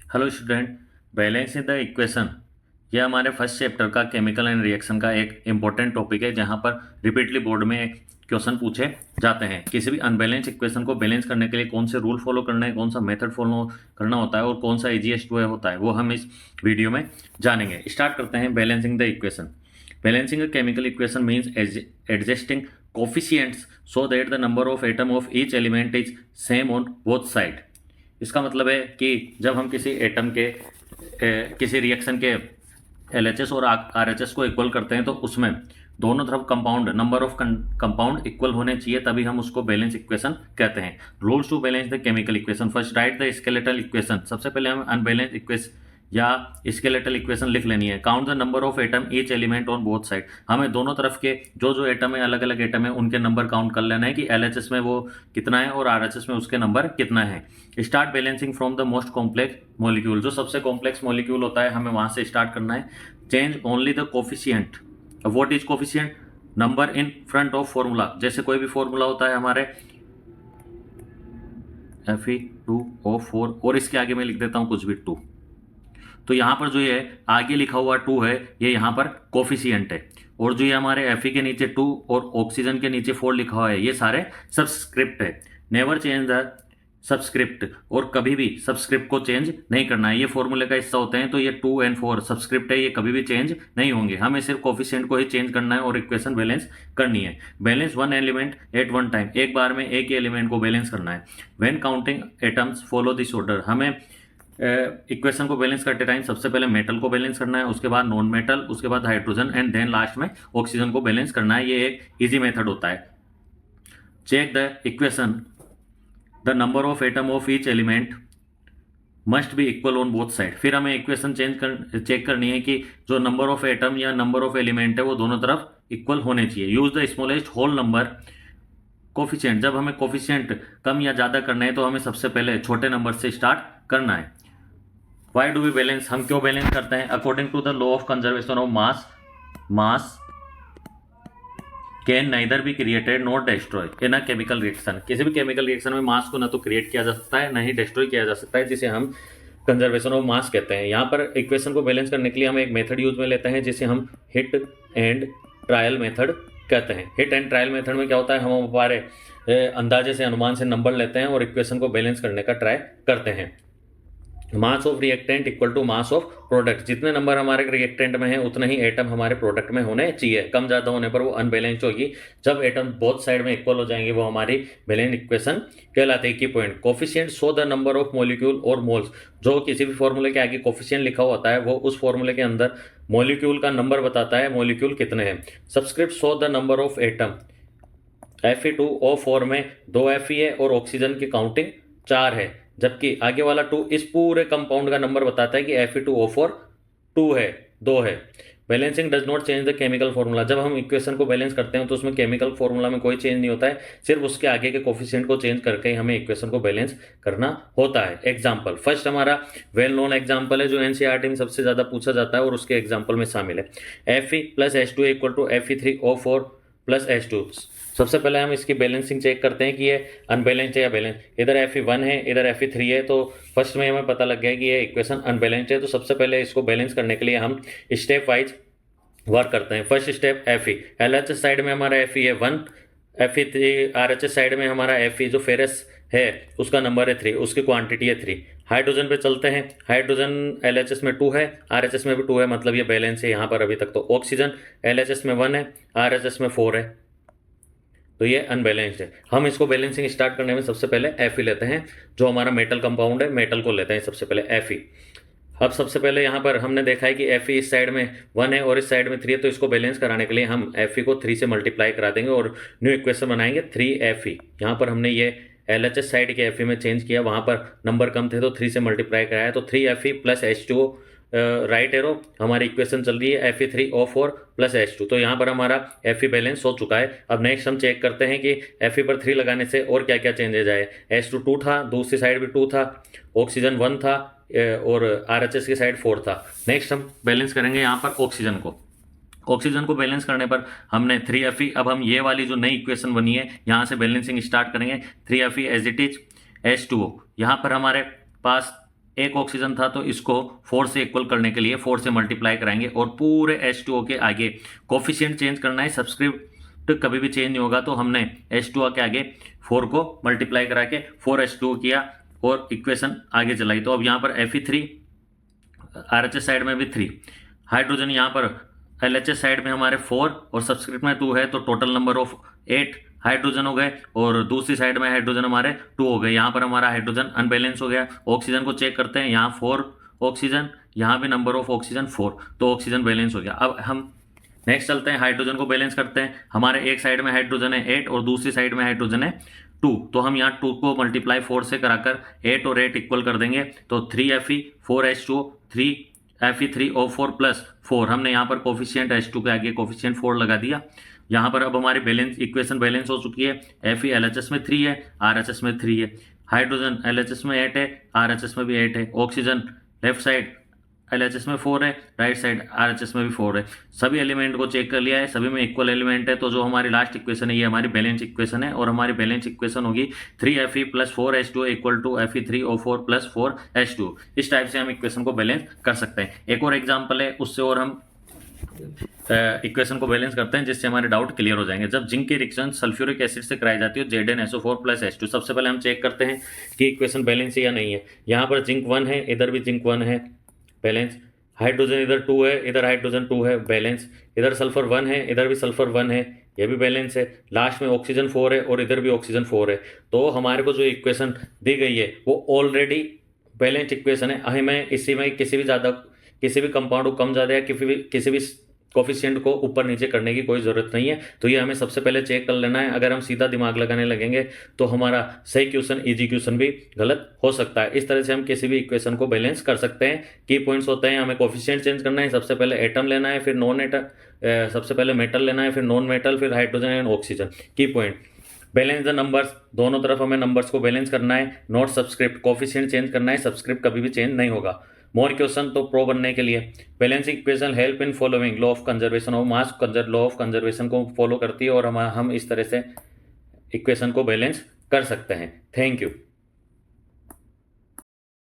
Hello student, balancing the equation यह हमारे first chapter का केमिकल एंड रिएक्शन का एक इम्पोर्टेंट टॉपिक है जहां पर रिपीटली बोर्ड में क्वेश्चन पूछे जाते हैं। किसी भी अनबैलेंस इक्वेशन को बैलेंस करने के लिए कौन से रूल फॉलो करना है, कौन सा मेथड फॉलो करना होता है और कौन सा इजीएस्ट वे होता है वो हम इस वीडियो में जानेंगे। स्टार्ट करते हैं balancing the equation. Balancing a chemical equation means adjusting coefficients so that the number of atom of each element is same on both side. इसका मतलब है कि जब हम किसी एटम के किसी रिएक्शन के LHS और RHS को इक्वल करते हैं तो उसमें दोनों तरफ compound number of compound equal होने चाहिए, तभी हम उसको बैलेंस इक्वेशन कहते हैं। Rules to balance the chemical equation. First write the skeletal equation. सबसे पहले हम अनबैलेंस इक्वेशन या स्केलेटल इक्वेशन लिख लेनी है। Count the number of atom each element on both side. हमें दोनों तरफ के जो एटम है, अलग अलग एटम है, उनके नंबर काउंट कर लेना है कि LHS में वो कितना है और RHS में उसके नंबर कितना है। Start balancing from the most complex molecule. जो सबसे कॉम्प्लेक्स मॉलिक्यूल होता है हमें वहां से स्टार्ट करना है। Change only the coefficient. What is coefficient? Number in front of formula. जैसे कोई भी फॉर्मूला होता है हमारे Fe2O4 और इसके आगे मैं लिख देता हूं कुछ भी 2, तो यहाँ पर जो ये आगे लिखा हुआ 2 है ये यहाँ पर कोफिशिएंट है, और जो ये हमारे Fe के नीचे 2 और ऑक्सीजन के नीचे 4 लिखा हुआ है ये सारे सबस्क्रिप्ट है। नेवर चेंज द सबस्क्रिप्ट, और कभी भी सबस्क्रिप्ट को चेंज नहीं करना है। ये फॉर्मूले का हिस्सा होते हैं तो ये 2 और 4 सबस्क्रिप्ट है, ये कभी भी चेंज नहीं होंगे। हमें सिर्फ कोफिशिएंट को ही चेंज करना है और इक्वेशन बैलेंस करनी है। Balance one element at one time. एक बार में एक ही एलिमेंट को बैलेंस करना है। When counting atoms follow this order. हमें इक्वेशन को बैलेंस करते टाइम सबसे पहले मेटल को बैलेंस करना है, उसके बाद नॉन मेटल, उसके बाद हाइड्रोजन एंड देन लास्ट में ऑक्सीजन को बैलेंस करना है। ये एक इजी मेथड होता है। Check the equation. The number of atom of each element must be equal on both side. फिर हमें इक्वेशन चेक करनी है कि जो नंबर ऑफ एटम या नंबर ऑफ एलिमेंट है वो दोनों तरफ इक्वल होने चाहिए। Use the smallest whole number coefficient. जब हमें कोफिशिएंट कम या ज्यादा करना है तो हमें सबसे पहले छोटे नंबर से स्टार्ट करना है। Why do we balance? हम क्यों बैलेंस करते हैं? According to the law of conservation of mass can neither be created not destroy in a chemical reaction. किसी भी केमिकल रिएक्शन में मास को ना तो क्रिएट किया जा सकता है ना ही डिस्ट्रॉय किया जा सकता है, जिसे हम कंजर्वेशन ऑफ मास कहते हैं। यहाँ पर इक्वेशन को बैलेंस करने के लिए हम एक मेथड यूज में लेते हैं जिसे हम हिट एंड ट्रायल मेथड कहते हैं। हिट एंड ट्रायल मेथड में क्या होता है, हम हमारे अंदाजे से, अनुमान से नंबर लेते हैं और इक्वेशन को बैलेंस करने का ट्राई करते हैं। Mass of reactant equal to mass of product. जितने नंबर हमारे रिएक्टेंट में है उतने ही एटम हमारे प्रोडक्ट में होने चाहिए। कम ज्यादा होने पर वो अनबैलेंस्ड होगी। जब एटम बोथ साइड में इक्वल हो जाएंगे वो हमारी बैलेंस इक्वेशन कहलाती है। की point coefficient show the number of molecule और मोल्स। जो किसी भी फॉर्मूले के आगे कोफिशिएंट लिखा होता है वो उस फॉर्मूले के अंदर मॉलिक्यूल का नंबर बताता है, मॉलिक्यूल कितने हैं। Subscript show the number of atom. Fe2O4 में 2 Fe है और ऑक्सीजन की काउंटिंग 4 है, जबकि आगे वाला 2 इस पूरे कंपाउंड का नंबर बताता है कि Fe2O4 2 है, 2 है। Balancing does not change the chemical formula. जब हम इक्वेशन को बैलेंस करते हैं तो उसमें केमिकल फॉर्मूला में कोई चेंज नहीं होता है, सिर्फ उसके आगे के कोफिशिएंट को चेंज करके हमें इक्वेशन को बैलेंस करना होता है। एग्जाम्पल फर्स्ट हमारा वेल नोन एग्जाम्पल है जो NCERT में सबसे ज्यादा पूछा जाता है और उसके एग्जाम्पल में शामिल है। Fe plus H2 equal to Fe3O4 plus H2। सबसे पहले हम इसकी बैलेंसिंग चेक करते हैं कि ये अनबैलेंस्ड है या बैलेंस। इधर Fe1 है, इधर Fe3 है, तो फर्स्ट में हमें पता लग गया कि ये इक्वेशन अनबैलेंस्ड है। तो सबसे पहले इसको बैलेंस करने के लिए हम स्टेप वाइज वर्क करते हैं। First step Fe। LHS side में हमारा Fe है 1, Fe3 RHS साइड में हमारा Fe जो फेरस है उसका नंबर है 3, उसकी क्वांटिटी है 3। हाइड्रोजन पे चलते हैं। हाइड्रोजन LHS में 2 है, RHS में भी 2 है, मतलब ये बैलेंस है यहाँ पर अभी तक। तो ऑक्सीजन LHS में 1 है, RHS में 4 है, तो ये अनबैलेंस्ड है। हम इसको बैलेंसिंग स्टार्ट करने में सबसे पहले Fe लेते हैं, जो हमारा मेटल कंपाउंड है, मेटल को लेते हैं सबसे पहले Fe। अब सबसे पहले यहाँ पर हमने देखा है कि Fe इस साइड में 1 है और इस साइड में 3 है, तो इसको बैलेंस कराने के लिए हम Fe को 3 से मल्टीप्लाई करा देंगे और न्यू इक्वेशन बनाएंगे 3Fe। यहाँ पर हमने ये LHS साइड के Fe में चेंज किया, वहाँ पर नंबर कम थे तो 3 से मल्टीप्लाई कराया, तो 3Fe plus H2O right arrow हमारी इक्वेशन चल रही है Fe3O4 प्लस H2। तो यहाँ पर हमारा Fe बैलेंस हो चुका है। अब नेक्स्ट हम चेक करते हैं कि Fe पर 3 लगाने से और क्या क्या चेंजेज आए। H2 2 था, दूसरी साइड भी 2 था, ऑक्सीजन 1 था और RHS की साइड 4 था। नेक्स्ट हम बैलेंस करेंगे यहाँ पर ऑक्सीजन को। ऑक्सीजन को बैलेंस करने पर हमने 3Fe, अब हम ये वाली जो नई इक्वेशन बनी है यहाँ से बैलेंसिंग स्टार्ट करेंगे। 3Fe as it is H2O। यहाँ पर हमारे पास एक ऑक्सीजन था तो इसको 4 से इक्वल करने के लिए 4 से मल्टीप्लाई कराएंगे और पूरे H2O के आगे कोफिशिएंट चेंज करना है, सब्सक्रिप्ट कभी भी चेंज नहीं होगा। तो हमने H2O के आगे 4 को मल्टीप्लाई करा के 4H2O किया और इक्वेशन आगे चलाई। तो अब यहाँ पर Fe3, RHS साइड में भी 3, हाइड्रोजन यहाँ पर LHS साइड में हमारे 4 और सब्सक्रिप्ट में 2 है, तो टोटल नंबर ऑफ 8 हाइड्रोजन हो गए और दूसरी साइड में हाइड्रोजन हमारे 2 हो गए। यहाँ पर हमारा हाइड्रोजन अनबैलेंस हो गया। ऑक्सीजन को चेक करते हैं, यहाँ 4 ऑक्सीजन, यहाँ भी नंबर ऑफ ऑक्सीजन 4, तो ऑक्सीजन बैलेंस हो गया। अब हम नेक्स्ट चलते हैं, हाइड्रोजन को बैलेंस करते हैं। हमारे एक साइड में हाइड्रोजन है 8 और दूसरी साइड में हाइड्रोजन है 2, तो हम यहाँ 2 को मल्टीप्लाई 4 से कराकर 8 और 8 इक्वल कर देंगे। तो 3Fe 4H2O 3Fe3O4 प्लस 4, हमने यहाँ पर कोफिशिएंट H2 के आगे कोफिशिएंट 4 लगा दिया। यहाँ पर अब हमारी बैलेंस इक्वेशन बैलेंस हो चुकी है। Fe LHS में 3 है, RHS में 3 है, हाइड्रोजन LHS में 8 है, RHS में भी 8 है, ऑक्सीजन लेफ्ट साइड LHS में 4 है, राइट साइड RHS में भी 4 है। सभी एलिमेंट को चेक कर लिया है, सभी में इक्वल एलिमेंट है। तो जो हमारी लास्ट इक्वेशन है ये हमारी बैलेंस इक्वेशन है और हमारी बैलेंस इक्वेशन होगी 3Fe plus 4H2 equal to Fe3O4 plus 4H2। इस टाइप से हम इक्वेशन को बैलेंस कर सकते हैं। एक और एग्जाम्पल है, उससे और हम इक्वेशन को बैलेंस करते हैं जिससे हमारे डाउट क्लियर हो जाएंगे। जब जिंक की रिएक्शन सल्फ्यूरिक एसिड से कराई जाती है ZnSO4 प्लस H2, सबसे पहले हम चेक करते हैं कि इक्वेशन बैलेंस है या नहीं है। यहाँ पर जिंक 1 है, इधर भी जिंक 1 है, बैलेंस। हाइड्रोजन इधर 2 है, इधर हाइड्रोजन 2 है, बैलेंस। इधर सल्फर 1 है, इधर भी सल्फर 1 है, ये भी बैलेंस है। लास्ट में ऑक्सीजन 4 है और इधर भी ऑक्सीजन 4 है। तो हमारे को जो इक्वेशन दी गई है वो ऑलरेडी बैलेंस इक्वेशन है। हमें इसी में किसी भी कंपाउंड को कम ज़्यादा या किसी भी कोफिशिएंट को ऊपर नीचे करने की कोई ज़रूरत नहीं है। तो ये हमें सबसे पहले चेक कर लेना है। अगर हम सीधा दिमाग लगाने लगेंगे तो हमारा सही क्वेश्चन ईजी क्वेश्चन भी गलत हो सकता है। इस तरह से हम किसी भी इक्वेशन को बैलेंस कर सकते हैं। की पॉइंट्स होते हैं, हमें कोफिशिएंट चेंज करना है, सबसे पहले एटम लेना है, फिर नॉन एटम, सबसे पहले मेटल लेना है, फिर नॉन मेटल, फिर हाइड्रोजन एंड ऑक्सीजन। की पॉइंट, बैलेंस द नंबर्स, दोनों तरफ हमें नंबर्स को बैलेंस करना है। नॉट सब्सक्रिप्ट, कोफिशिएंट चेंज करना है, सब्सक्रिप्ट कभी भी चेंज नहीं होगा। मोर क्वेश्चन तो प्रो बनने के लिए balancing equation help in following law of conservation of mass, law of conservation को फॉलो करती है और हम इस तरह से इक्वेशन को बैलेंस कर सकते हैं। Thank you.